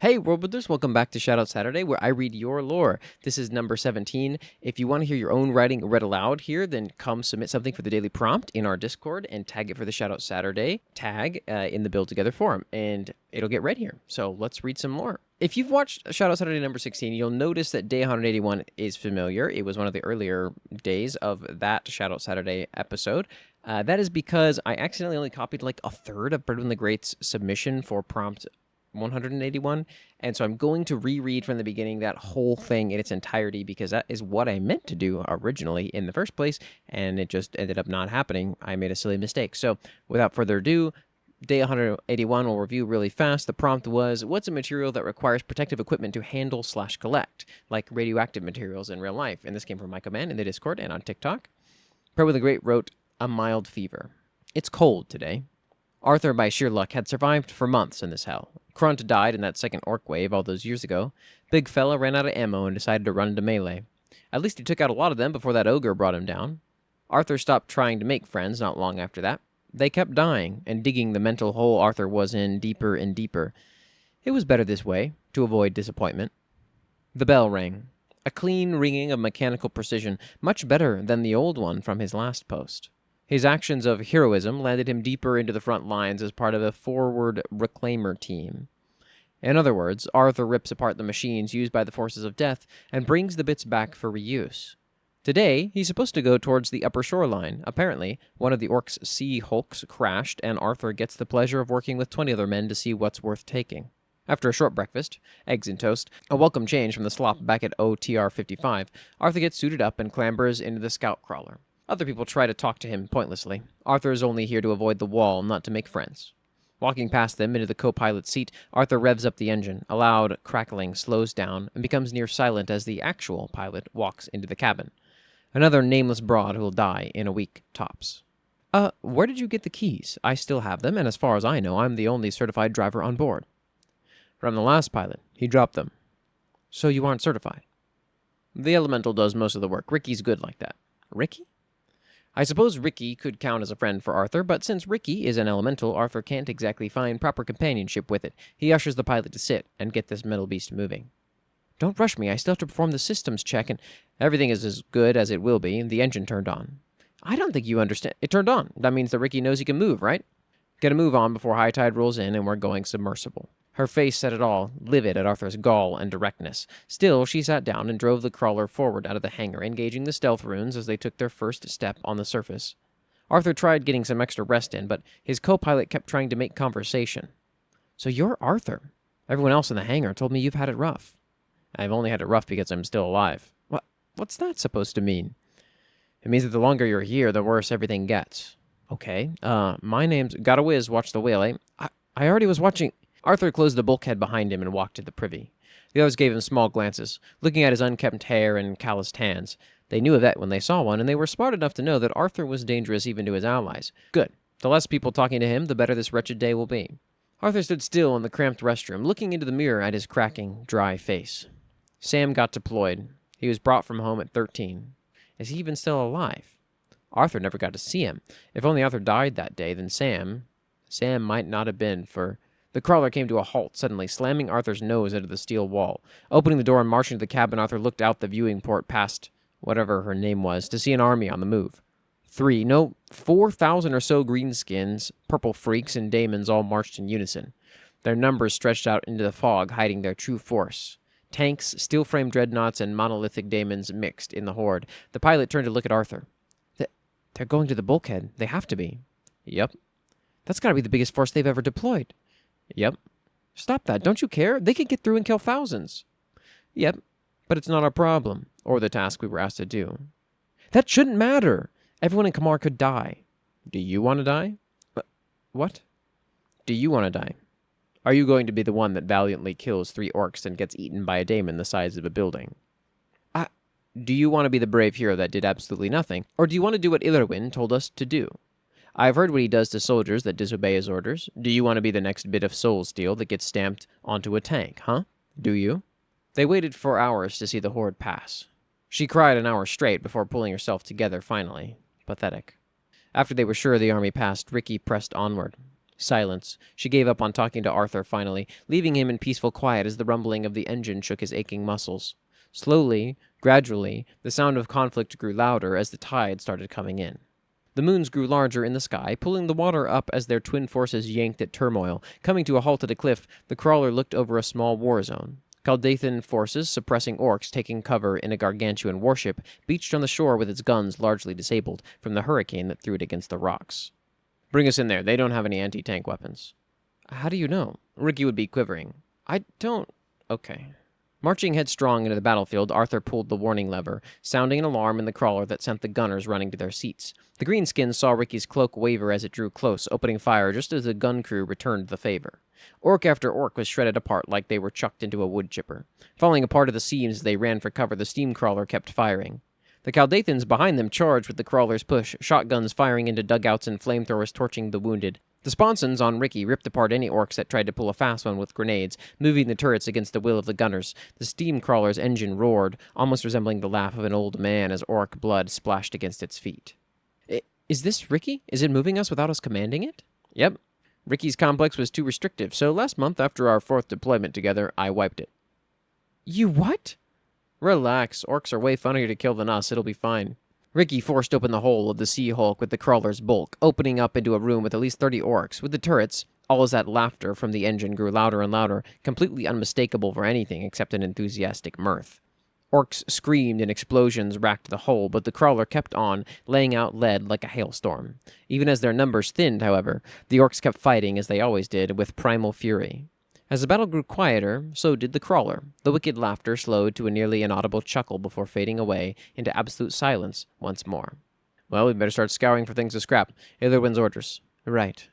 Hey, World Builders, welcome back to Shoutout Saturday, where I read your lore. This is number 17. If you want to hear your own writing read aloud here, then come submit something for the daily prompt in our Discord and tag it for the Shoutout Saturday tag in the Build Together forum, and it'll get read here. So let's read some lore. If you've watched Shoutout Saturday number 16, you'll notice that day 181 is familiar. It was one of the earlier days of that Shoutout Saturday episode. That is because I accidentally only copied like a third of Predwin the Great's submission for prompt 181, and so I'm going to reread from the beginning that whole thing in its entirety because that is what I meant to do originally in the first place, and it just ended up not happening. I made a silly mistake. So without further ado, day 181 we'll review really fast. The prompt was, what's a material that requires protective equipment to handle/collect, like radioactive materials in real life? And this came from my command in the Discord and on TikTok. Predwin the Great wrote, a mild fever. It's cold today. Arthur, by sheer luck, had survived for months in this hell. Crunt died in that second orc wave all those years ago. Big fella ran out of ammo and decided to run into melee. At least he took out a lot of them before that ogre brought him down. Arthur stopped trying to make friends not long after that. They kept dying and digging the mental hole Arthur was in deeper and deeper. It was better this way, to avoid disappointment. The bell rang. A clean ringing of mechanical precision, much better than the old one from his last post. His actions of heroism landed him deeper into the front lines as part of a forward reclaimer team. In other words, Arthur rips apart the machines used by the forces of death and brings the bits back for reuse. Today, he's supposed to go towards the upper shoreline. Apparently, one of the orcs' sea hulks crashed, and Arthur gets the pleasure of working with 20 other men to see what's worth taking. After a short breakfast, eggs and toast, a welcome change from the slop back at OTR 55, Arthur gets suited up and clambers into the scout crawler. Other people try to talk to him pointlessly. Arthur is only here to avoid the wall, not to make friends. Walking past them into the co-pilot's seat, Arthur revs up the engine. A loud crackling slows down and becomes near silent as the actual pilot walks into the cabin. Another nameless broad who'll die in a week, tops. Where did you get the keys? I still have them, and as far as I know, I'm the only certified driver on board. From the last pilot. He dropped them. So you aren't certified? The elemental does most of the work. Ricky's good like that. Ricky? I suppose Ricky could count as a friend for Arthur, but since Ricky is an elemental, Arthur can't exactly find proper companionship with it. He ushers the pilot to sit and get this metal beast moving. Don't rush me, I still have to perform the systems check, and everything is as good as it will be. The engine turned on. I don't think you understand. It turned on. That means that Ricky knows he can move, right? Get a move on before high tide rolls in and we're going submersible. Her face said it all, livid at Arthur's gall and directness. Still, she sat down and drove the crawler forward out of the hangar, engaging the stealth runes as they took their first step on the surface. Arthur tried getting some extra rest in, but his co-pilot kept trying to make conversation. So you're Arthur. Everyone else in the hangar told me you've had it rough. I've only had it rough because I'm still alive. What's that supposed to mean? It means that the longer you're here, the worse everything gets. Okay, my name's Gotta Whiz, watch the whale, eh? I already was watching... Arthur closed the bulkhead behind him and walked to the privy. The others gave him small glances, looking at his unkempt hair and calloused hands. They knew of that when they saw one, and they were smart enough to know that Arthur was dangerous even to his allies. Good. The less people talking to him, the better this wretched day will be. Arthur stood still in the cramped restroom, looking into the mirror at his cracking, dry face. Sam got deployed. He was brought from home at 13. Is he even still alive? Arthur never got to see him. If only Arthur died that day, then Sam might not have been for... The crawler came to a halt suddenly, slamming Arthur's nose into the steel wall. Opening the door and marching to the cabin, Arthur looked out the viewing port past whatever her name was to see an army on the move. 4,000 or so greenskins, purple freaks, and daemons all marched in unison. Their numbers stretched out into the fog, hiding their true force. Tanks, steel-framed dreadnoughts, and monolithic daemons mixed in the horde. The pilot turned to look at Arthur. They're going to the bulkhead. They have to be. Yep. That's got to be the biggest force they've ever deployed. Yep. Stop that. Don't you care? They could get through and kill thousands. Yep. But it's not our problem, or the task we were asked to do. That shouldn't matter. Everyone in Kamar could die. Do you want to die? What? Do you want to die? Are you going to be the one that valiantly kills 3 orcs and gets eaten by a daemon the size of a building? Do you want to be the brave hero that did absolutely nothing, or do you want to do what Ilarwin told us to do? I've heard what he does to soldiers that disobey his orders. Do you want to be the next bit of soul steel that gets stamped onto a tank, huh? Do you? They waited for hours to see the horde pass. She cried an hour straight before pulling herself together finally. Pathetic. After they were sure the army passed, Ricky pressed onward. Silence. She gave up on talking to Arthur finally, leaving him in peaceful quiet as the rumbling of the engine shook his aching muscles. Slowly, gradually, the sound of conflict grew louder as the tide started coming in. The moons grew larger in the sky, pulling the water up as their twin forces yanked at turmoil. Coming to a halt at a cliff, the crawler looked over a small war zone. Caldathan forces, suppressing orcs taking cover in a gargantuan warship, beached on the shore with its guns largely disabled from the hurricane that threw it against the rocks. Bring us in there. They don't have any anti-tank weapons. How do you know? Ricky would be quivering. I don't... Okay. Marching headstrong into the battlefield, Arthur pulled the warning lever, sounding an alarm in the crawler that sent the gunners running to their seats. The greenskins saw Ricky's cloak waver as it drew close, opening fire just as the gun crew returned the favor. Orc after orc was shredded apart like they were chucked into a wood chipper. Falling apart at the seams as they ran for cover, the steam crawler kept firing. The Caldathans behind them charged with the crawler's push, shotguns firing into dugouts and flamethrowers torching the wounded. The sponsons on Ricky ripped apart any orcs that tried to pull a fast one with grenades, moving the turrets against the will of the gunners. The steam crawler's engine roared, almost resembling the laugh of an old man as orc blood splashed against its feet. Is this Ricky? Is it moving us without us commanding it? Yep. Ricky's complex was too restrictive, so last month after our 4th deployment together, I wiped it. You what? Relax. Orcs are way funnier to kill than us. It'll be fine. Ricky forced open the hole of the Sea Hulk with the crawler's bulk, opening up into a room with at least 30 orcs, with the turrets, all as that laughter from the engine grew louder and louder, completely unmistakable for anything except an enthusiastic mirth. Orcs screamed and explosions racked the hull, but the crawler kept on, laying out lead like a hailstorm. Even as their numbers thinned, however, the orcs kept fighting as they always did, with primal fury. As the battle grew quieter, so did the crawler. The wicked laughter slowed to a nearly inaudible chuckle before fading away into absolute silence once more. Well, we'd better start scouring for things to scrap. Illerwin's orders. Right.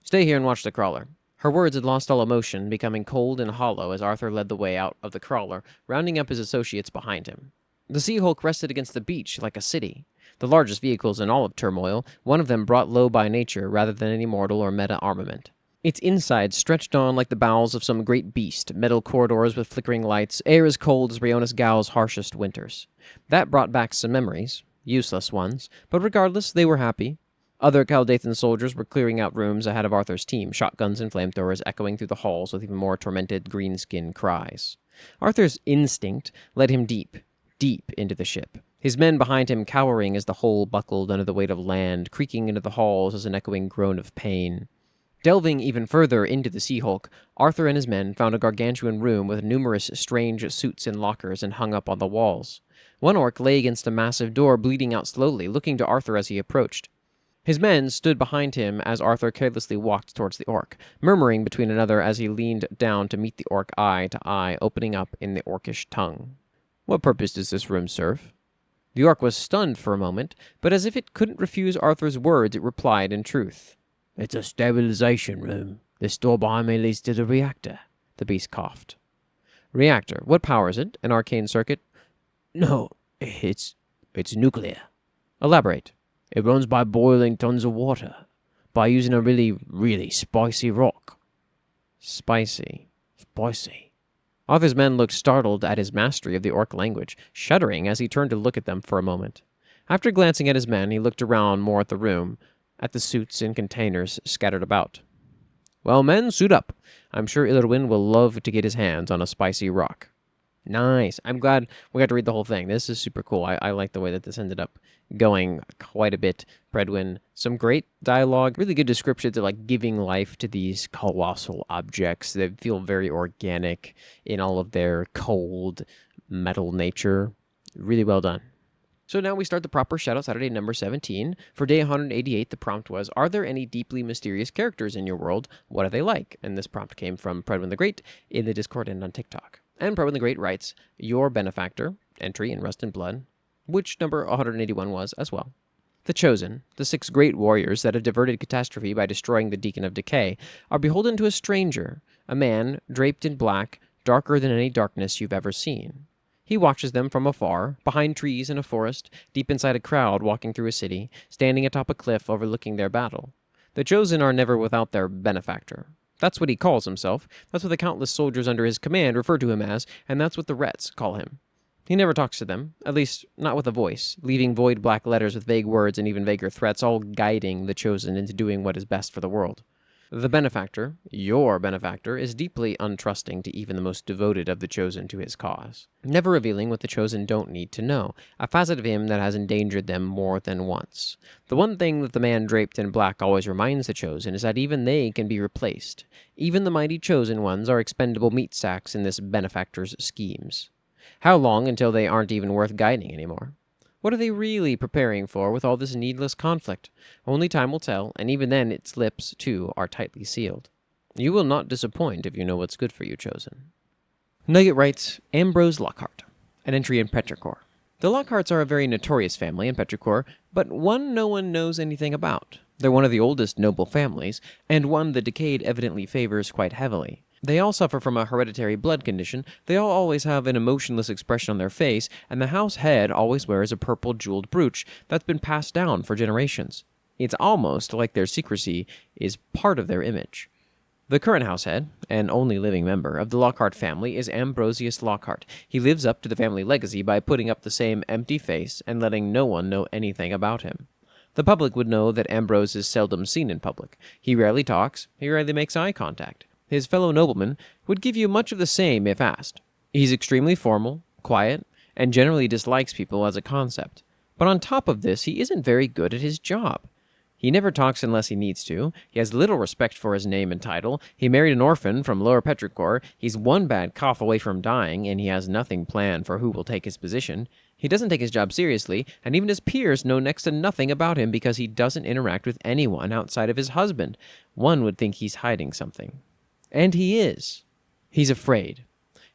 Stay here and watch the crawler. Her words had lost all emotion, becoming cold and hollow as Arthur led the way out of the crawler, rounding up his associates behind him. The Sea Hulk rested against the beach like a city. The largest vehicles in all of Turmoil, one of them brought low by nature rather than any mortal or meta armament. Its insides stretched on like the bowels of some great beast, metal corridors with flickering lights, air as cold as Rionas Gal's harshest winters. That brought back some memories, useless ones, but regardless, they were happy. Other Caldathan soldiers were clearing out rooms ahead of Arthur's team, shotguns and flamethrowers echoing through the halls with even more tormented greenskin cries. Arthur's instinct led him deep, deep into the ship, his men behind him cowering as the hull buckled under the weight of land, creaking into the halls as an echoing groan of pain. Delving even further into the Sea Hulk, Arthur and his men found a gargantuan room with numerous strange suits and lockers and hung up on the walls. One orc lay against a massive door, bleeding out slowly, looking to Arthur as he approached. His men stood behind him as Arthur carelessly walked towards the orc, murmuring between another as he leaned down to meet the orc eye to eye, opening up in the orcish tongue. What purpose does this room serve? The orc was stunned for a moment, but as if it couldn't refuse Arthur's words, it replied in truth. It's a stabilization room. This door behind me leads to the reactor. The beast coughed. Reactor. What powers it? An arcane circuit? No, it's nuclear. Elaborate. It runs by boiling tons of water. By using a really, really spicy rock. Spicy. Arthur's men looked startled at his mastery of the orc language, shuddering as he turned to look at them for a moment. After glancing at his men, he looked around more at the room, at the suits and containers scattered about. Well, men, suit up. I'm sure Illerwin will love to get his hands on a spicy rock. Nice. I'm glad we got to read the whole thing. This is super cool. I like the way that this ended up going quite a bit. Predwin, some great dialogue, really good descriptions of like giving life to these colossal objects that feel very organic in all of their cold metal nature. Really well done. So now we start the proper Shoutout Saturday number 17. For day 188, the prompt was, are there any deeply mysterious characters in your world? What are they like? And this prompt came from Predwin the Great in the Discord and on TikTok. And Predwin the Great writes, your benefactor, entry in Rust and Blood, which number 181 was as well. The Chosen, the 6 great warriors that have diverted catastrophe by destroying the Deacon of Decay, are beholden to a stranger, a man draped in black, darker than any darkness you've ever seen. He watches them from afar, behind trees in a forest, deep inside a crowd walking through a city, standing atop a cliff overlooking their battle. The Chosen are never without their benefactor. That's what he calls himself, that's what the countless soldiers under his command refer to him as, and that's what the Rets call him. He never talks to them, at least not with a voice, leaving void black letters with vague words and even vaguer threats, all guiding the Chosen into doing what is best for the world. The benefactor, your benefactor, is deeply untrusting to even the most devoted of the chosen to his cause, never revealing what the chosen don't need to know, a facet of him that has endangered them more than once. The one thing that the man draped in black always reminds the chosen is that even they can be replaced. Even the mighty chosen ones are expendable meat sacks in this benefactor's schemes. How long until they aren't even worth guiding anymore? What are they really preparing for with all this needless conflict? Only time will tell, and even then its lips, too, are tightly sealed. You will not disappoint if you know what's good for you, chosen. Nugget writes, Ambrose Lockhart, an entry in Petrichor. The Lockharts are a very notorious family in Petrichor, but one no one knows anything about. They're one of the oldest noble families, and one the decade evidently favors quite heavily. They all suffer from a hereditary blood condition, they all always have an emotionless expression on their face, and the house head always wears a purple jeweled brooch that's been passed down for generations. It's almost like their secrecy is part of their image. The current house head, and only living member of the Lockhart family, is Ambrosius Lockhart. He lives up to the family legacy by putting up the same empty face and letting no one know anything about him. The public would know that Ambrose is seldom seen in public. He rarely talks, he rarely makes eye contact. His fellow noblemen would give you much of the same if asked. He's extremely formal, quiet, and generally dislikes people as a concept. But on top of this, he isn't very good at his job. He never talks unless he needs to. He has little respect for his name and title. He married an orphan from Lower Petrichor. He's one bad cough away from dying, and he has nothing planned for who will take his position. He doesn't take his job seriously, and even his peers know next to nothing about him because he doesn't interact with anyone outside of his husband. One would think he's hiding something. And he is. He's afraid.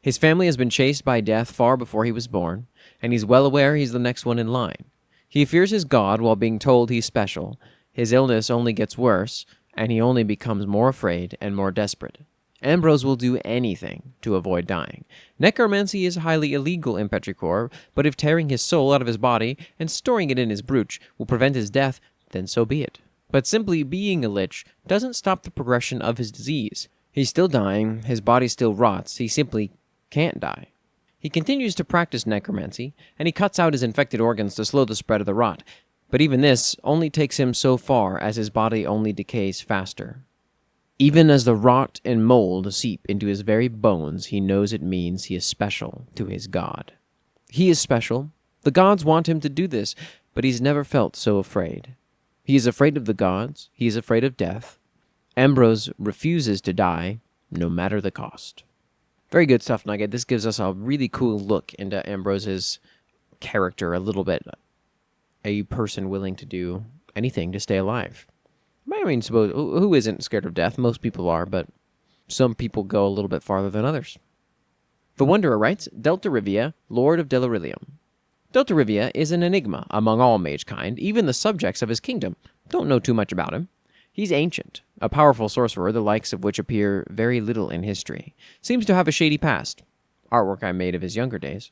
His family has been chased by death far before he was born, and he's well aware he's the next one in line. He fears his god while being told he's special. His illness only gets worse, and he only becomes more afraid and more desperate. Ambrose will do anything to avoid dying. Necromancy is highly illegal in Petrichor, but if tearing his soul out of his body and storing it in his brooch will prevent his death, then so be it. But simply being a lich doesn't stop the progression of his disease. He's still dying, his body still rots, he simply can't die. He continues to practice necromancy, and he cuts out his infected organs to slow the spread of the rot, but even this only takes him so far as his body only decays faster. Even as the rot and mold seep into his very bones, he knows it means he is special to his god. He is special. The gods want him to do this, but he's never felt so afraid. He is afraid of the gods, he is afraid of death. Ambrose refuses to die, no matter the cost. Very good stuff, Nugget. This gives us a really cool look into Ambrose's character a little bit. A person willing to do anything to stay alive. I mean, suppose who isn't scared of death? Most people are, but some people go a little bit farther than others. The Wanderer writes, Deltarivia, Lord of Delirium. Deltarivia is an enigma among all mage kind. Even the subjects of his kingdom don't know too much about him. He's ancient, a powerful sorcerer, the likes of which appear very little in history. Seems to have a shady past. Artwork I made of his younger days.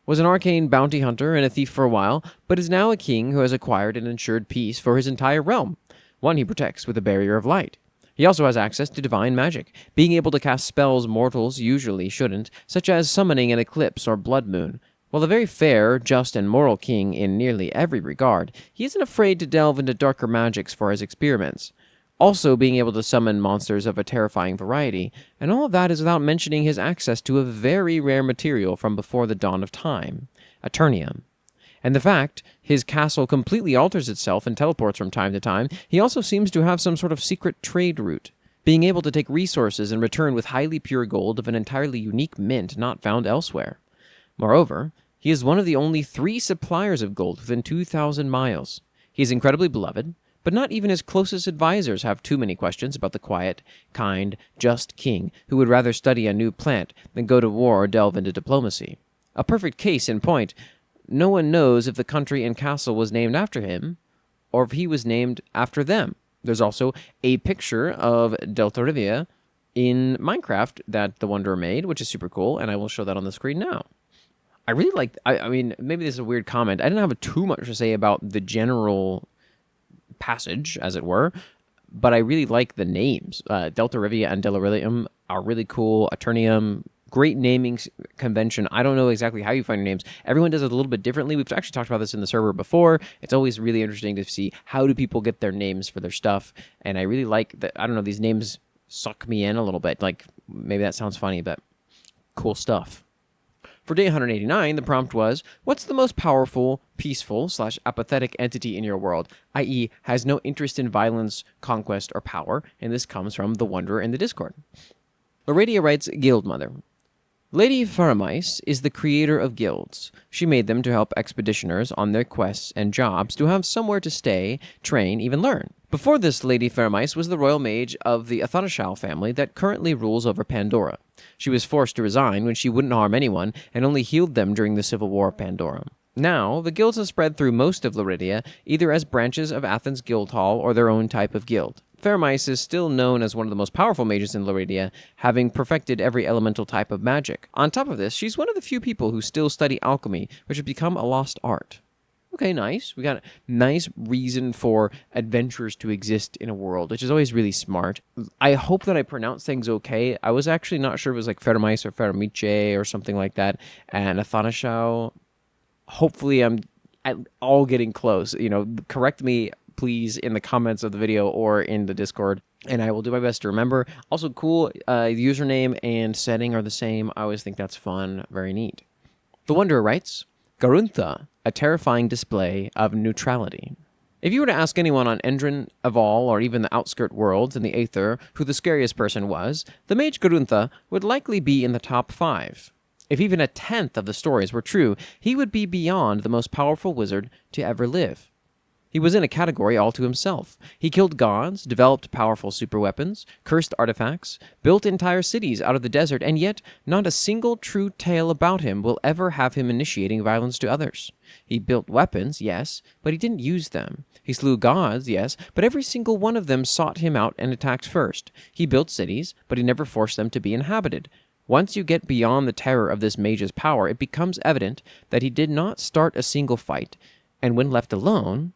Was an arcane bounty hunter and a thief for a while, but is now a king who has acquired an ensured peace for his entire realm, one he protects with a barrier of light. He also has access to divine magic, being able to cast spells mortals usually shouldn't, such as summoning an eclipse or blood moon. While a very fair, just, and moral king in nearly every regard, he isn't afraid to delve into darker magics for his experiments. Also being able to summon monsters of a terrifying variety, and all of that is without mentioning his access to a very rare material from before the dawn of time, Eternium. And the fact his castle completely alters itself and teleports from time to time, he also seems to have some sort of secret trade route, being able to take resources and return with highly pure gold of an entirely unique mint not found elsewhere. Moreover, he is one of the only 3 suppliers of gold within 2,000 miles. He is incredibly beloved, but not even his closest advisors have too many questions about the quiet, kind, just king who would rather study a new plant than go to war or delve into diplomacy. A perfect case in point, no one knows if the country and castle was named after him, or if he was named after them. There's also a picture of Deltarivia in Minecraft that the Wanderer made, which is super cool, and I will show that on the screen now. I really like, I mean, maybe this is a weird comment. I didn't have too much to say about the general passage, as it were, but I really like the names. Deltarivia and Delirium are really cool. Eternium, great naming convention. I don't know exactly how you find your names. Everyone does it a little bit differently. We've actually talked about this in the server before. It's always really interesting to see how do people get their names for their stuff. And I really like that. I don't know, these names suck me in a little bit. Like, maybe that sounds funny, but cool stuff. For day 189, the prompt was, what's the most powerful, peaceful/apathetic entity in your world, i.e. has no interest in violence, conquest, or power? And this comes from the Wanderer in the Discord. Laredia writes, Guild Mother. Lady Faramais is the creator of guilds. She made them to help expeditioners on their quests and jobs to have somewhere to stay, train, even learn. Before this, Lady Faramais was the royal mage of the Athanashal family that currently rules over Pandora. She was forced to resign when she wouldn't harm anyone and only healed them during the civil war of Pandora. Now, the guilds have spread through most of Laredia, either as branches of Athens Guildhall or their own type of guild. Faramais is still known as one of the most powerful mages in Laredia, having perfected every elemental type of magic. On top of this, she's one of the few people who still study alchemy, which has become a lost art. Okay, nice. We got a nice reason for adventurers to exist in a world, which is always really smart. I hope that I pronounce things okay. I was actually not sure if it was like Faramais or Faramiche or something like that. And Athanashau, hopefully I'm all getting close. Correct me, please, in the comments of the video or in the Discord, and I will do my best to remember. Also, cool, username and setting are the same. I always think that's fun. Very neat. The Wanderer writes, Garuntha, a terrifying display of neutrality. If you were to ask anyone on Endrin, Aval, or even the outskirt worlds in the Aether who the scariest person was, the mage Garuntha would likely be in the top 5. If even a tenth of the stories were true, he would be beyond the most powerful wizard to ever live. He was in a category all to himself. He killed gods, developed powerful superweapons, cursed artifacts, built entire cities out of the desert, and yet not a single true tale about him will ever have him initiating violence to others. He built weapons, yes, but he didn't use them. He slew gods, yes, but every single one of them sought him out and attacked first. He built cities, but he never forced them to be inhabited. Once you get beyond the terror of this mage's power, it becomes evident that he did not start a single fight, and when left alone,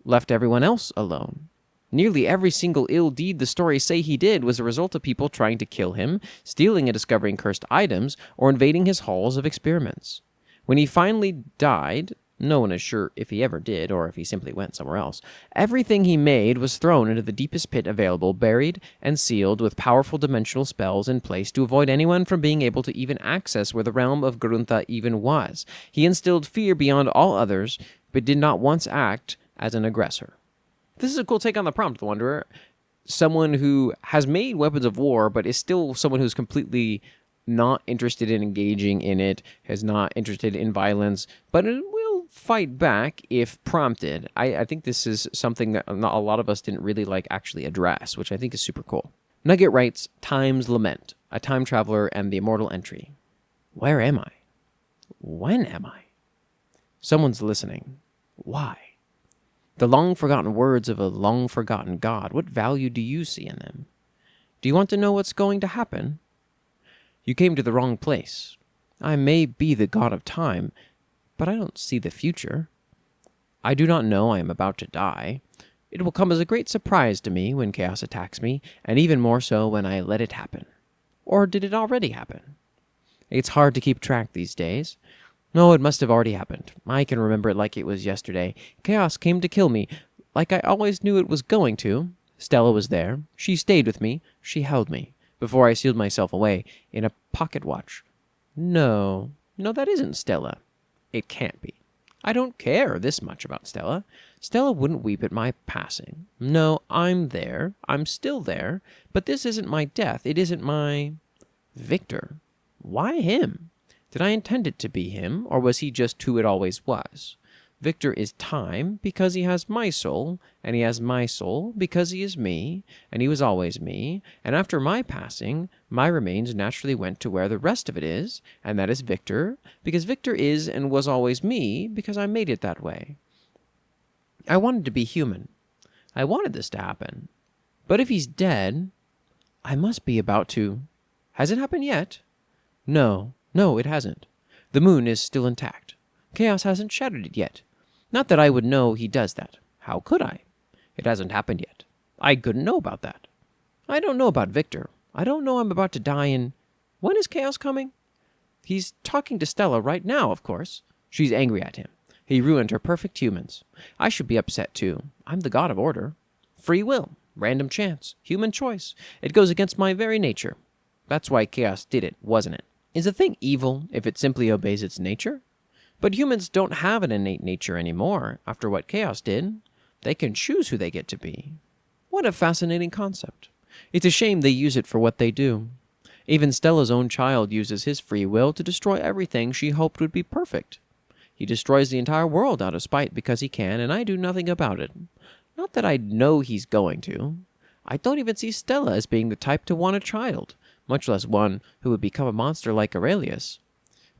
left everyone else alone. Nearly every single ill deed the stories say he did was a result of people trying to kill him, stealing and discovering cursed items, or invading his halls of experiments. When he finally died, no one is sure if he ever did or if he simply went somewhere else, everything he made was thrown into the deepest pit available, buried and sealed with powerful dimensional spells in place to avoid anyone from being able to even access where the realm of Garuntha even was. He instilled fear beyond all others, but did not once act as an aggressor. This is a cool take on the prompt, The Wanderer. Someone who has made weapons of war, but is still someone who's completely not interested in engaging in it, is not interested in violence, but will fight back if prompted. I think this is something that a lot of us didn't really actually address, which I think is super cool. Nugget writes, Time's Lament, a time traveler and the immortal entry. Where am I? When am I? Someone's listening. Why? The long-forgotten words of a long-forgotten God, what value do you see in them? Do you want to know what's going to happen? You came to the wrong place. I may be the god of time, but I don't see the future. I do not know I am about to die. It will come as a great surprise to me when chaos attacks me, and even more so when I let it happen. Or did it already happen? It's hard to keep track these days. No, it must have already happened. I can remember it like it was yesterday. Chaos came to kill me, like I always knew it was going to. Stella was there. She stayed with me. She held me, before I sealed myself away in a pocket watch. No, that isn't Stella. It can't be. I don't care this much about Stella. Stella wouldn't weep at my passing. No, I'm there. I'm still there. But this isn't my death. It isn't my... Victor. Why him? Did I intend it to be him, or was he just who it always was? Victor is time because he has my soul, and he has my soul because he is me, and he was always me, and after my passing, my remains naturally went to where the rest of it is, and that is Victor, because Victor is and was always me, because I made it that way. I wanted to be human. I wanted this to happen. But if he's dead, I must be about to... Has it happened yet? No, it hasn't. The moon is still intact. Chaos hasn't shattered it yet. Not that I would know he does that. How could I? It hasn't happened yet. I couldn't know about that. I don't know about Victor. I don't know I'm about to die in... When is Chaos coming? He's talking to Stella right now, of course. She's angry at him. He ruined her perfect humans. I should be upset too. I'm the god of order. Free will, random chance, human choice. It goes against my very nature. That's why chaos did it, wasn't it? Is a thing evil if it simply obeys its nature? But humans don't have an innate nature anymore after what chaos did. They can choose who they get to be. What a fascinating concept. It's a shame they use it for what they do. Even Stella's own child uses his free will to destroy everything she hoped would be perfect. He destroys the entire world out of spite because he can, and I do nothing about it. Not that I know he's going to. I don't even see Stella as being the type to want a child, much less one who would become a monster like Aurelius.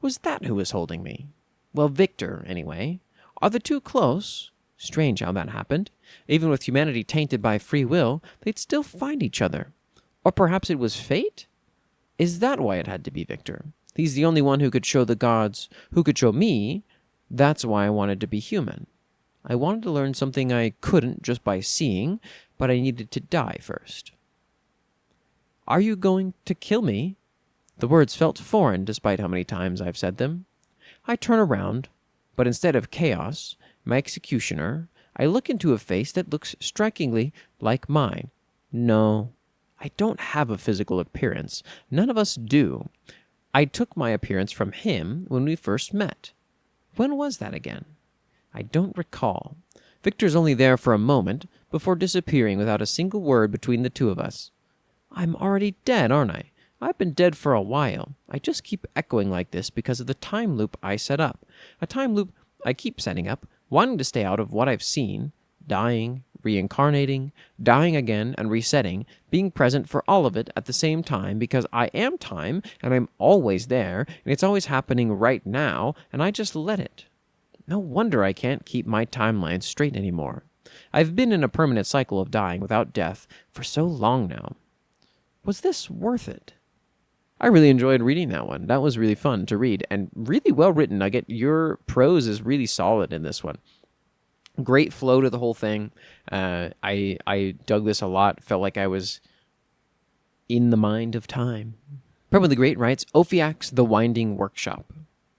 Was that who was holding me? Well, Victor, anyway. Are the two close? Strange how that happened. Even with humanity tainted by free will, they'd still find each other. Or perhaps it was fate? Is that why it had to be Victor? He's the only one who could show the gods, who could show me. That's why I wanted to be human. I wanted to learn something I couldn't just by seeing, but I needed to die first. Are you going to kill me? The words felt foreign despite how many times I've said them. I turn around, but instead of chaos, my executioner, I look into a face that looks strikingly like mine. No, I don't have a physical appearance. None of us do. I took my appearance from him when we first met. When was that again? I don't recall. Victor's only there for a moment before disappearing without a single word between the two of us. I'm already dead, aren't I? I've been dead for a while. I just keep echoing like this because of the time loop I set up. A time loop I keep setting up, wanting to stay out of what I've seen, dying, reincarnating, dying again, and resetting, being present for all of it at the same time because I am time, and I'm always there, and it's always happening right now, and I just let it. No wonder I can't keep my timeline straight anymore. I've been in a permanent cycle of dying without death for so long now. Was this worth it? I really enjoyed reading that one. That was really fun to read and really well written, Nugget. Your prose is really solid in this one. Great flow to the whole thing. I dug this a lot. Felt like I was in the mind of time. Predwin the Great writes, Ophiax, the Winding Workshop.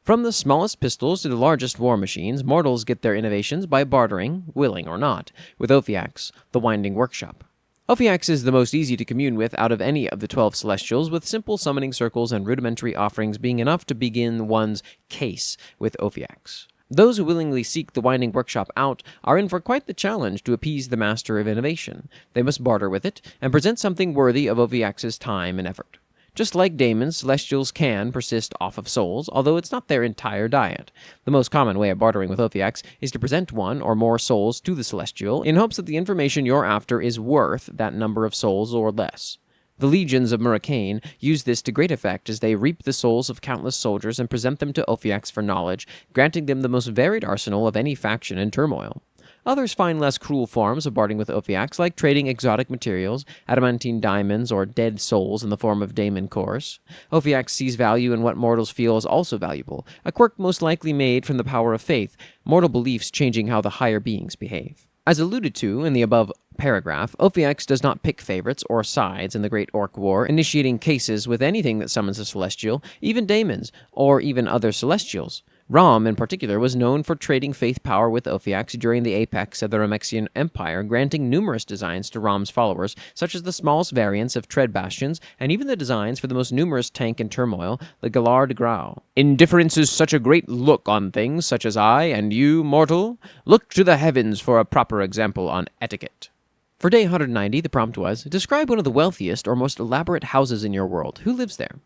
From the smallest pistols to the largest war machines, mortals get their innovations by bartering, willing or not, with Ophiax, the Winding Workshop. Ophiax is the most easy to commune with out of any of the 12 celestials, with simple summoning circles and rudimentary offerings being enough to begin one's case with Ophiax. Those who willingly seek the Winding Workshop out are in for quite the challenge to appease the master of innovation. They must barter with it, and present something worthy of Ophiax's time and effort. Just like daemons, celestials can persist off of souls, although it's not their entire diet. The most common way of bartering with Ophiax is to present one or more souls to the celestial, in hopes that the information you're after is worth that number of souls or less. The legions of Murricane use this to great effect as they reap the souls of countless soldiers and present them to Ophiax for knowledge, granting them the most varied arsenal of any faction in turmoil. Others find less cruel forms of bartering with Ophiax, like trading exotic materials, adamantine diamonds, or dead souls in the form of daemon cores. Ophiax sees value in what mortals feel is also valuable, a quirk most likely made from the power of faith, mortal beliefs changing how the higher beings behave. As alluded to in the above paragraph, Ophiax does not pick favorites or sides in the Great Orc War, initiating cases with anything that summons a celestial, even daemons, or even other celestials. Rom, in particular, was known for trading faith power with Ophiax during the apex of the Remexian Empire, granting numerous designs to Rom's followers, such as the smallest variants of tread bastions, and even the designs for the most numerous tank in turmoil, the Galar de Grau. Indifference is such a great look on things, such as I and you, mortal. Look to the heavens for a proper example on etiquette. For day 190, the prompt was, describe one of the wealthiest or most elaborate houses in your world. Who lives there?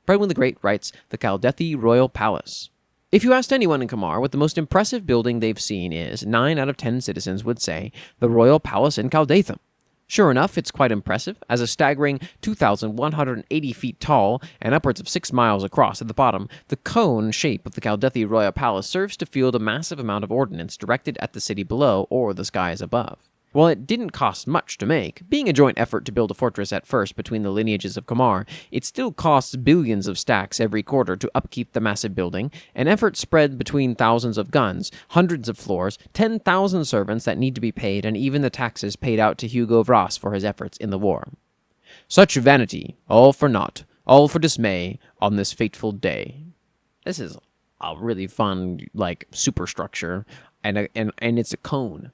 Predwin the Great writes, the Caldethi Royal Palace. If you asked anyone in Kamar what the most impressive building they've seen is, 9 out of 10 citizens would say, the Royal Palace in Caldatham. Sure enough, it's quite impressive, as a staggering 2,180 feet tall and upwards of 6 miles across at the bottom, the cone shape of the Caldethi Royal Palace serves to field a massive amount of ordnance directed at the city below or the skies above. While it didn't cost much to make, being a joint effort to build a fortress at first between the lineages of Kamar, it still costs billions of stacks every quarter to upkeep the massive building, an effort spread between thousands of guns, hundreds of floors, 10,000 servants that need to be paid, and even the taxes paid out to Hugo Vras for his efforts in the war. Such vanity, all for naught, all for dismay, on this fateful day. this is a really fun, like, superstructure, and it's a cone.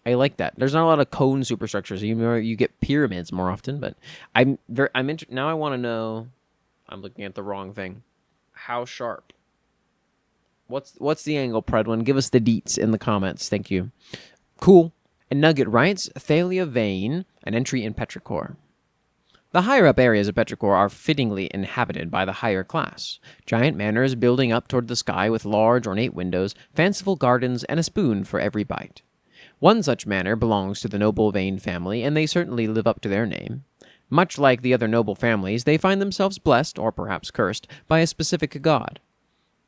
I like that. There's not a lot of cone superstructures. You get pyramids more often, but now I want to know. I'm looking at the wrong thing. How sharp? What's the angle, Predwin? Give us the deets in the comments. Thank you. Cool. And Nugget writes, Thalia Vein, an entry in Petrichor. The higher-up areas of Petrichor are fittingly inhabited by the higher class. Giant manors building up toward the sky with large, ornate windows, fanciful gardens, and a spoon for every bite. One such manor belongs to the noble Vane family, and they certainly live up to their name. Much like the other noble families, they find themselves blessed, or perhaps cursed, by a specific god.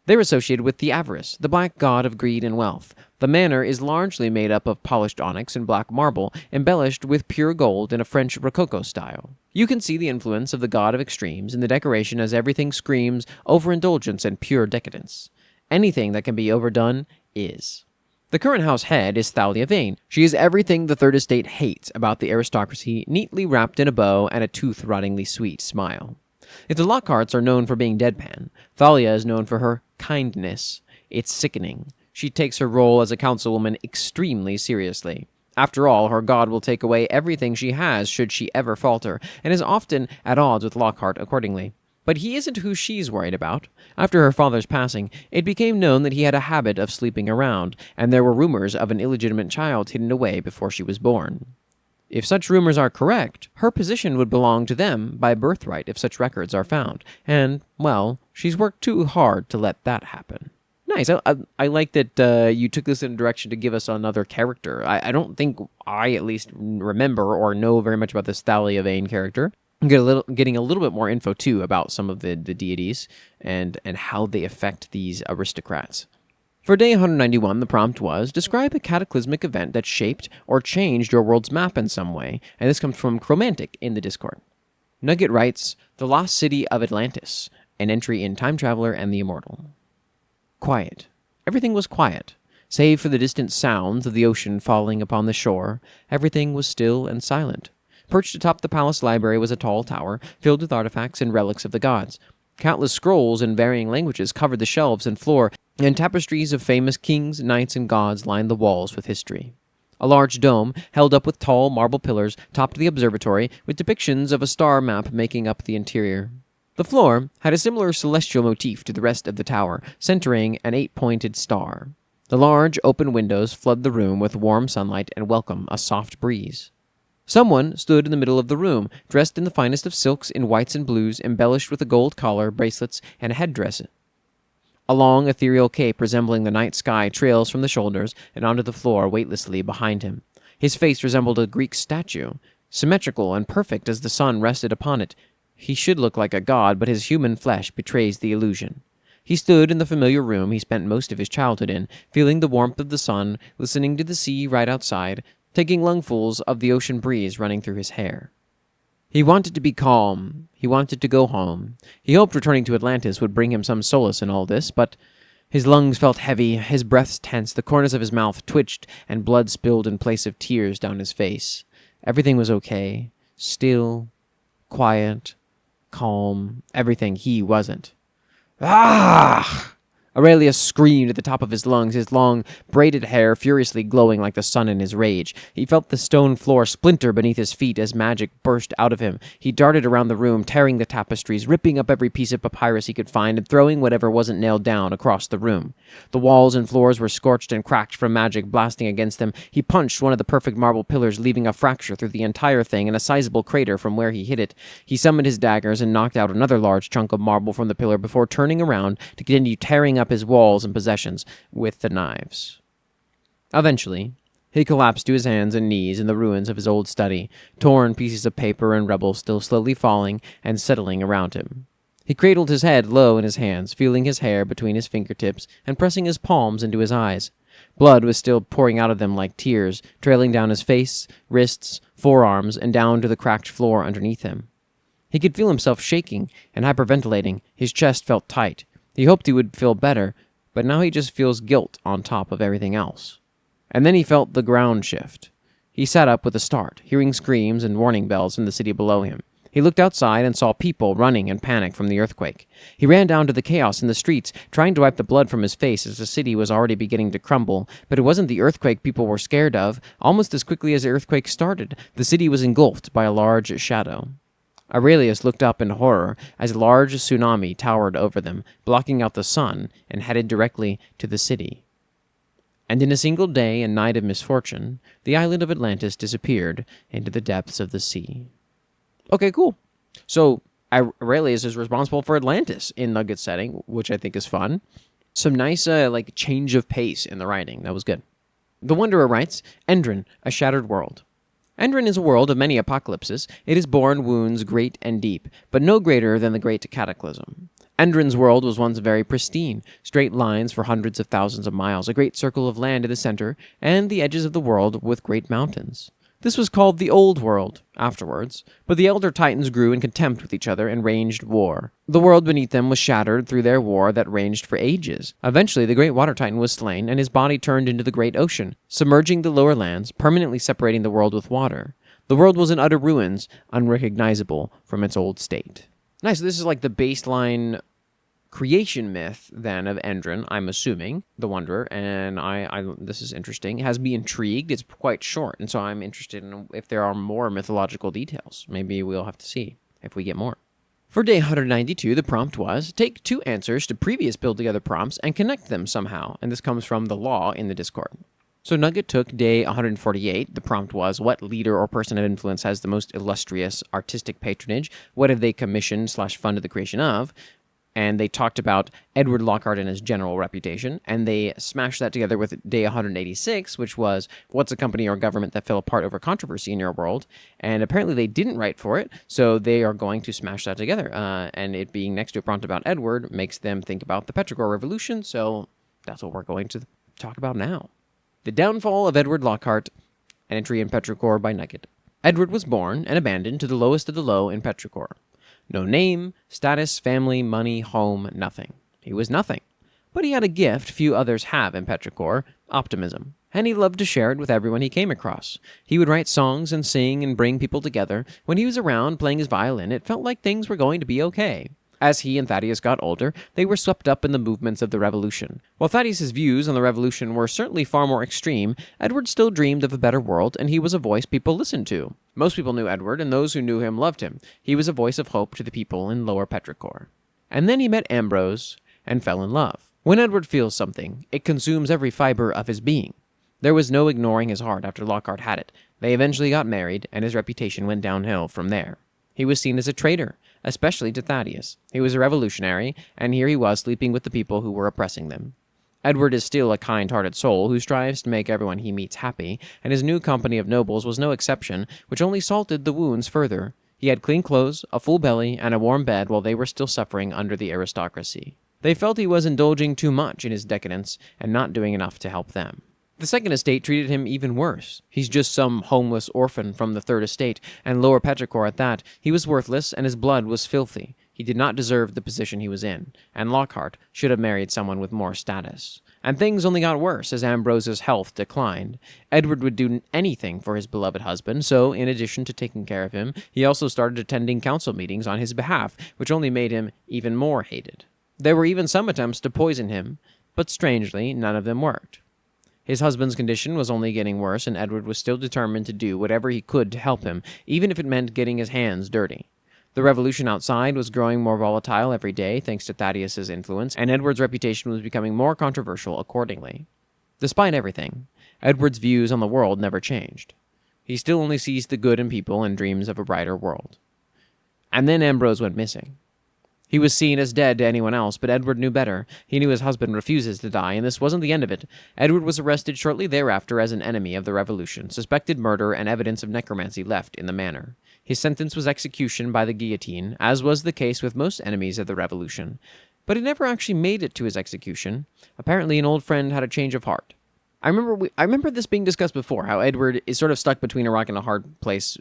They're associated with the Avarice, the black god of greed and wealth. The manor is largely made up of polished onyx and black marble, embellished with pure gold in a French Rococo style. You can see the influence of the god of extremes in the decoration, as everything screams overindulgence and pure decadence. Anything that can be overdone is. The current house head is Thalia Vane. She is everything the Third Estate hates about the aristocracy, neatly wrapped in a bow and a tooth-rottingly sweet smile. If the Lockharts are known for being deadpan, Thalia is known for her kindness. It's sickening. She takes her role as a councilwoman extremely seriously. After all, her god will take away everything she has should she ever falter, and is often at odds with Lockhart accordingly. But he isn't who she's worried about. After her father's passing, it became known that he had a habit of sleeping around, and there were rumors of an illegitimate child hidden away before she was born. If such rumors are correct, her position would belong to them by birthright if such records are found, and, well, she's worked too hard to let that happen. Nice. I like that you took this in a direction to give us another character. I don't think I at least remember or know very much about this Thalia Vane character. I'm getting a little bit more info, too, about some of the deities and how they affect these aristocrats. For day 191, the prompt was, describe a cataclysmic event that shaped or changed your world's map in some way, and this comes from Chromantic in the Discord. Nugget writes, the lost city of Atlantis, an entry in Time Traveler and the Immortal. Quiet. Everything was quiet. Save for the distant sounds of the ocean falling upon the shore, everything was still and silent. Perched atop the palace library was a tall tower, filled with artifacts and relics of the gods. Countless scrolls in varying languages covered the shelves and floor, and tapestries of famous kings, knights, and gods lined the walls with history. A large dome, held up with tall marble pillars, topped the observatory, with depictions of a star map making up the interior. The floor had a similar celestial motif to the rest of the tower, centering an 8-pointed star. The large, open windows flood the room with warm sunlight and welcome a soft breeze. Someone stood in the middle of the room, dressed in the finest of silks in whites and blues, embellished with a gold collar, bracelets, and a headdress. A long, ethereal cape resembling the night sky trails from the shoulders and onto the floor weightlessly behind him. His face resembled a Greek statue, symmetrical and perfect as the sun rested upon it. He should look like a god, but his human flesh betrays the illusion. He stood in the familiar room he spent most of his childhood in, feeling the warmth of the sun, listening to the sea right outside, taking lungfuls of the ocean breeze running through his hair. He wanted to be calm. He wanted to go home. He hoped returning to Atlantis would bring him some solace in all this, but his lungs felt heavy, his breath tense, the corners of his mouth twitched, and blood spilled in place of tears down his face. Everything was okay. Still, quiet, calm, everything he wasn't. Ah! Aurelius screamed at the top of his lungs, his long, braided hair furiously glowing like the sun in his rage. He felt the stone floor splinter beneath his feet as magic burst out of him. He darted around the room, tearing the tapestries, ripping up every piece of papyrus he could find, and throwing whatever wasn't nailed down across the room. The walls and floors were scorched and cracked from magic blasting against them. He punched one of the perfect marble pillars, leaving a fracture through the entire thing and a sizable crater from where he hit it. He summoned his daggers and knocked out another large chunk of marble from the pillar before turning around to continue tearing up his walls and possessions with the knives. Eventually, he collapsed to his hands and knees in the ruins of his old study, torn pieces of paper and rubble still slowly falling and settling around him. He cradled his head low in his hands, feeling his hair between his fingertips and pressing his palms into his eyes. Blood was still pouring out of them like tears, trailing down his face, wrists, forearms, and down to the cracked floor underneath him. He could feel himself shaking and hyperventilating. His chest felt tight. He hoped he would feel better, but now he just feels guilt on top of everything else. And then he felt the ground shift. He sat up with a start, hearing screams and warning bells from the city below him. He looked outside and saw people running in panic from the earthquake. He ran down to the chaos in the streets, trying to wipe the blood from his face as the city was already beginning to crumble. But it wasn't the earthquake people were scared of. Almost as quickly as the earthquake started, the city was engulfed by a large shadow. Aurelius looked up in horror as a large tsunami towered over them, blocking out the sun, and headed directly to the city. And in a single day and night of misfortune, the island of Atlantis disappeared into the depths of the sea. Okay, cool. So Aurelius is responsible for Atlantis in Nugget's setting, which I think is fun. Some nice change of pace in the writing. That was good. The Wanderer writes, Endrin, a shattered world. Endrin is a world of many apocalypses. It is born wounds great and deep, but no greater than the great cataclysm. Endrin's world was once very pristine, straight lines for hundreds of thousands of miles, a great circle of land in the center, and the edges of the world with great mountains. This was called the Old World afterwards, but the Elder Titans grew in contempt with each other and raged war. The world beneath them was shattered through their war that raged for ages. Eventually, the Great Water Titan was slain, and his body turned into the Great Ocean, submerging the lower lands, permanently separating the world with water. The world was in utter ruins, unrecognizable from its old state. Nice, so this is like the baseline creation myth, then, of Endrin, I'm assuming, the Wanderer, and I this is interesting. It has me intrigued. It's quite short, and so I'm interested in if there are more mythological details. Maybe we'll have to see if we get more. For day 192, the prompt was, take 2 answers to previous build-together prompts and connect them somehow, and this comes from the law in the Discord. So Nugget took day 148. The prompt was, what leader or person of influence has the most illustrious artistic patronage? What have they commissioned/funded the creation of? And they talked about Edward Lockhart and his general reputation, and they smashed that together with day 186, which was, what's a company or government that fell apart over controversy in your world? And apparently they didn't write for it, so they are going to smash that together. And it being next to a prompt about Edward makes them think about the Petrichor Revolution, so that's what we're going to talk about now. The Downfall of Edward Lockhart, an entry in Petrichor by Nugget. Edward was born and abandoned to the lowest of the low in Petrichor. No name, status, family, money, home, nothing. He was nothing. But he had a gift few others have in Petrichor, optimism, and he loved to share it with everyone he came across. He would write songs and sing and bring people together. When he was around playing his violin, it felt like things were going to be okay. As he and Thaddeus got older, they were swept up in the movements of the revolution. While Thaddeus's views on the revolution were certainly far more extreme, Edward still dreamed of a better world, and he was a voice people listened to. Most people knew Edward, and those who knew him loved him. He was a voice of hope to the people in Lower Petrichor. And then he met Ambrose and fell in love. When Edward feels something, it consumes every fiber of his being. There was no ignoring his heart after Lockhart had it. They eventually got married, and his reputation went downhill from there. He was seen as a traitor, especially to Thaddeus. He was a revolutionary, and here he was sleeping with the people who were oppressing them. Edward is still a kind-hearted soul who strives to make everyone he meets happy, and his new company of nobles was no exception, which only salted the wounds further. He had clean clothes, a full belly, and a warm bed while they were still suffering under the aristocracy. They felt he was indulging too much in his decadence and not doing enough to help them. The Second Estate treated him even worse. He's just some homeless orphan from the Third Estate, and Lower Petrichor at that. He was worthless, and his blood was filthy. He did not deserve the position he was in, and Lockhart should have married someone with more status. And things only got worse as Ambrose's health declined. Edward would do anything for his beloved husband, so in addition to taking care of him, he also started attending council meetings on his behalf, which only made him even more hated. There were even some attempts to poison him, but strangely, none of them worked. His husband's condition was only getting worse, and Edward was still determined to do whatever he could to help him, even if it meant getting his hands dirty. The revolution outside was growing more volatile every day, thanks to Thaddeus's influence, and Edward's reputation was becoming more controversial accordingly. Despite everything, Edward's views on the world never changed. He still only sees the good in people and dreams of a brighter world. And then Ambrose went missing. He was seen as dead to anyone else, but Edward knew better. He knew his husband refuses to die, and this wasn't the end of it. Edward was arrested shortly thereafter as an enemy of the revolution, suspected murder, and evidence of necromancy left in the manor. His sentence was execution by the guillotine, as was the case with most enemies of the revolution. But he never actually made it to his execution. Apparently an old friend had a change of heart. I remember this being discussed before, how Edward is sort of stuck between a rock and a hard place,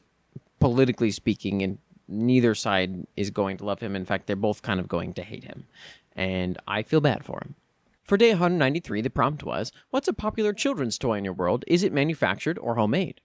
politically speaking, and neither side is going to love him. In fact, they're both kind of going to hate him. And I feel bad for him. For day 193, the prompt was, what's a popular children's toy in your world? Is it manufactured or homemade?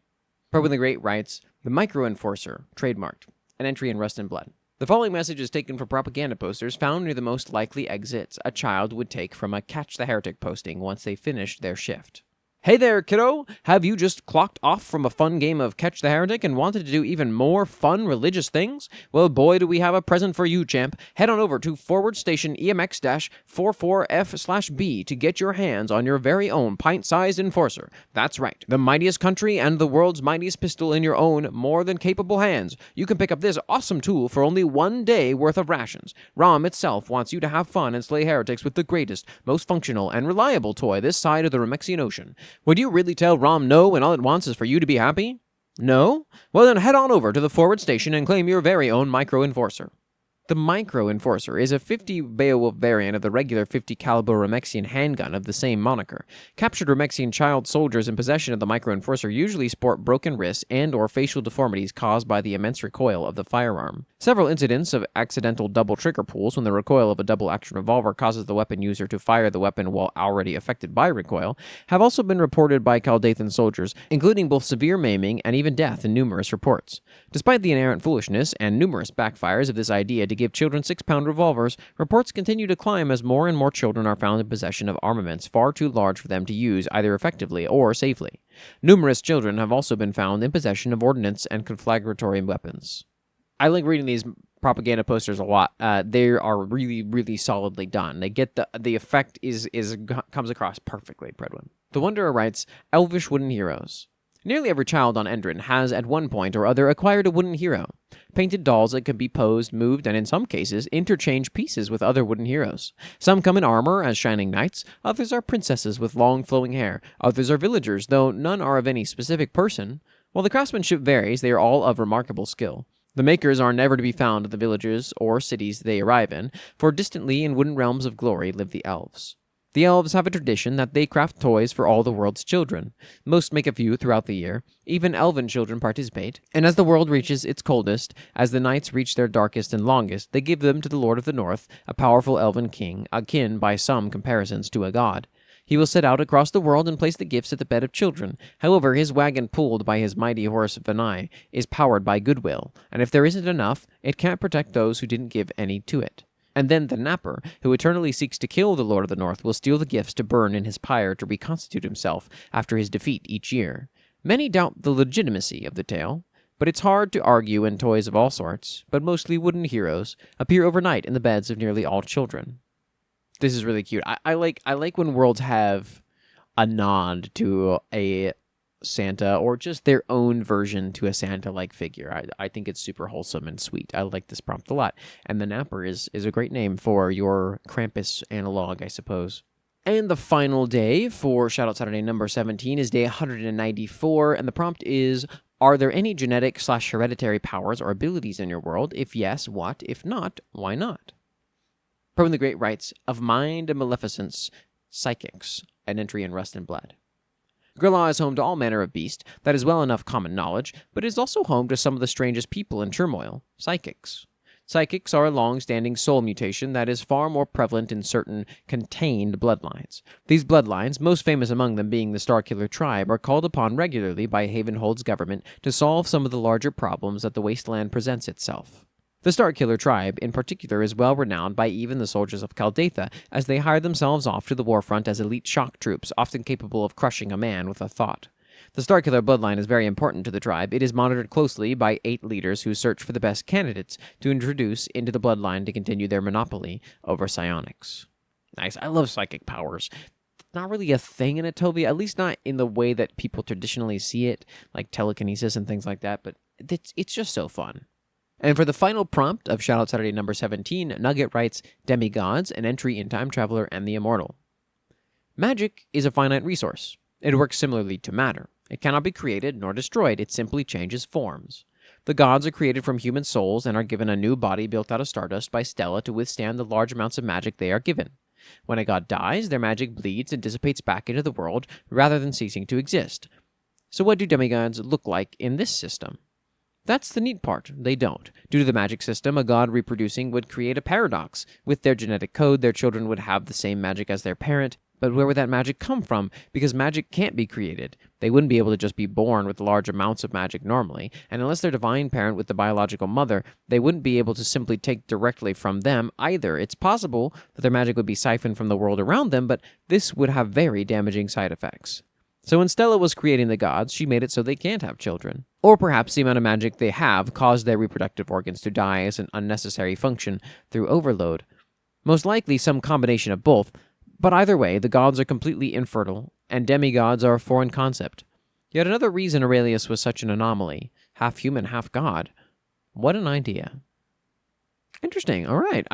Predwin the Great writes, the Micro Enforcer, trademarked. an entry in Rust and Blood. The following message is taken from propaganda posters found near the most likely exits a child would take from a Catch the Heretic posting once they finished their shift. Hey there, kiddo! Have you just clocked off from a fun game of Catch the Heretic and wanted to do even more fun religious things? Well, boy, do we have a present for you, champ. Head on over to /station EMX-44F/B to get your hands on your very own pint-sized enforcer. That's right, the mightiest country and the world's mightiest pistol in your own more than capable hands. You can pick up this awesome tool for only 1 day worth of rations. ROM itself wants you to have fun and slay heretics with the greatest, most functional, and reliable toy this side of the Remexian Ocean. Would you really tell ROM no when all it wants is for you to be happy? No? Well then head on over to the /station and claim your very own Micro Enforcer. The Micro Enforcer is a 50 Beowulf variant of the regular 50 caliber Remexian handgun of the same moniker. Captured Remexian child soldiers in possession of the Micro Enforcer usually sport broken wrists and or facial deformities caused by the immense recoil of the firearm. Several incidents of accidental double trigger pulls when the recoil of a double-action revolver causes the weapon user to fire the weapon while already affected by recoil have also been reported by Caldathan soldiers, including both severe maiming and even death in numerous reports. Despite the inherent foolishness and numerous backfires of this idea to give children 6-pound revolvers, reports continue to climb as more and more children are found in possession of armaments far too large for them to use either effectively or safely. Numerous children have also been found in possession of ordnance and conflagratory weapons. I like reading these propaganda posters a lot. They are really, really solidly done. They get the effect comes across perfectly, Predwin. The Wanderer writes, Elvish Wooden Heroes. Nearly every child on Endrin has, at one point or other, acquired a wooden hero. Painted dolls that can be posed, moved, and in some cases, interchange pieces with other wooden heroes. Some come in armor as shining knights, others are princesses with long flowing hair, others are villagers, though none are of any specific person. While the craftsmanship varies, they are all of remarkable skill. The makers are never to be found at the villages or cities they arrive in, for distantly in wooden realms of glory live the elves. The elves have a tradition that they craft toys for all the world's children. Most make a few throughout the year. Even elven children participate. And as the world reaches its coldest, as the nights reach their darkest and longest, they give them to the Lord of the North, a powerful elven king, akin by some comparisons to a god. He will set out across the world and place the gifts at the bed of children. However, his wagon pulled by his mighty horse Vanai is powered by goodwill, and if there isn't enough, it can't protect those who didn't give any to it. And then the Napper, who eternally seeks to kill the Lord of the North, will steal the gifts to burn in his pyre to reconstitute himself after his defeat each year. Many doubt the legitimacy of the tale, but it's hard to argue when toys of all sorts, but mostly wooden heroes, appear overnight in the beds of nearly all children. This is really cute. I like when worlds have a nod to a Santa or just their own version to a Santa-like figure. I think it's super wholesome and sweet. I like this prompt a lot. And the Napper is a great name for your Krampus analog, I suppose. And the final day for Shoutout Saturday number 17 is day 194, and the prompt is, are there any genetic/hereditary powers or abilities in your world? If yes, what? If not, why not? Predwin the Great writes, of mind and maleficence, psychics, an entry in Rust and Blood. Grilla is home to all manner of beast, that is well enough common knowledge, but is also home to some of the strangest people in turmoil, psychics. Psychics are a long-standing soul mutation that is far more prevalent in certain contained bloodlines. These bloodlines, most famous among them being the Starkiller tribe, are called upon regularly by Havenhold's government to solve some of the larger problems that the wasteland presents itself. The Starkiller tribe, in particular, is well renowned by even the soldiers of Caldatha, as they hire themselves off to the warfront as elite shock troops, often capable of crushing a man with a thought. The Starkiller bloodline is very important to the tribe. It is monitored closely by 8 leaders who search for the best candidates to introduce into the bloodline to continue their monopoly over psionics. Nice. I love psychic powers. Not really a thing in Atopia, at least not in the way that people traditionally see it, like telekinesis and things like that, but it's just so fun. And for the final prompt of Shoutout Saturday number 17, Nugget writes, Demigods, an entry in Time Traveler and the Immortal. Magic is a finite resource. It works similarly to matter. It cannot be created nor destroyed. It simply changes forms. The gods are created from human souls and are given a new body built out of stardust by Stella to withstand the large amounts of magic they are given. When a god dies, their magic bleeds and dissipates back into the world rather than ceasing to exist. So what do demigods look like in this system? That's the neat part. They don't. Due to the magic system, a god reproducing would create a paradox. With their genetic code, their children would have the same magic as their parent, But where would that magic come from? Because magic can't be created. They wouldn't be able to just be born with large amounts of magic normally, and unless their divine parent with the biological mother, they wouldn't be able to simply take directly from them either. It's possible that their magic would be siphoned from the world around them, but this would have very damaging side effects. So when Stella was creating the gods, she made it so they can't have children. Or perhaps the amount of magic they have caused their reproductive organs to die as an unnecessary function through overload. Most likely some combination of both, but either way, the gods are completely infertile, and demigods are a foreign concept. Yet another reason Aurelius was such an anomaly, half human, half god. What an idea. Interesting. All right.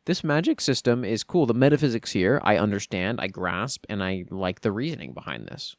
This magic system is cool. The metaphysics here, I understand, I grasp, and I like the reasoning behind this.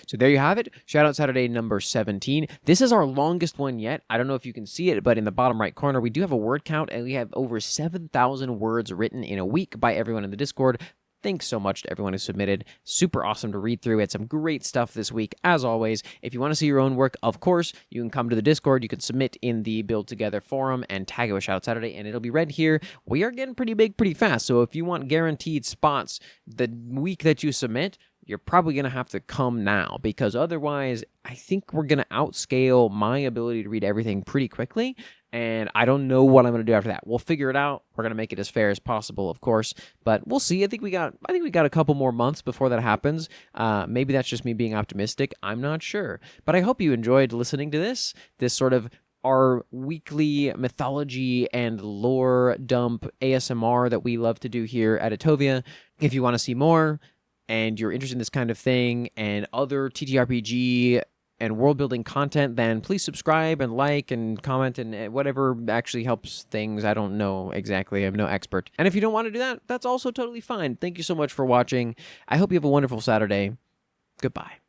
So there you have it. Shoutout Saturday number 17. This is our longest one yet. I don't know if you can see it, but in the bottom right corner, we do have a word count, and we have over 7,000 words written in a week by everyone in the Discord. Thanks so much to everyone who submitted. Super awesome to read through. Had some great stuff this week, as always. If you want to see your own work, of course, you can come to the Discord. You can submit in the Build Together forum and tag it with Shoutout Saturday, and it'll be read here. We are getting pretty big pretty fast, so if you want guaranteed spots the week that you submit, you're probably going to have to come now, because otherwise, I think we're going to outscale my ability to read everything pretty quickly, and I don't know what I'm going to do after that. We'll figure it out. We're going to make it as fair as possible, of course, but we'll see. I think we got a couple more months before that happens. Maybe that's just me being optimistic. I'm not sure, but I hope you enjoyed listening to this sort of our weekly mythology and lore dump ASMR that we love to do here at Atovia. If you want to see more, and you're interested in this kind of thing and other TTRPG and world-building content, then please subscribe and like and comment and whatever actually helps things. I don't know exactly. I'm no expert. And if you don't want to do that, that's also totally fine. Thank you so much for watching. I hope you have a wonderful Saturday. Goodbye.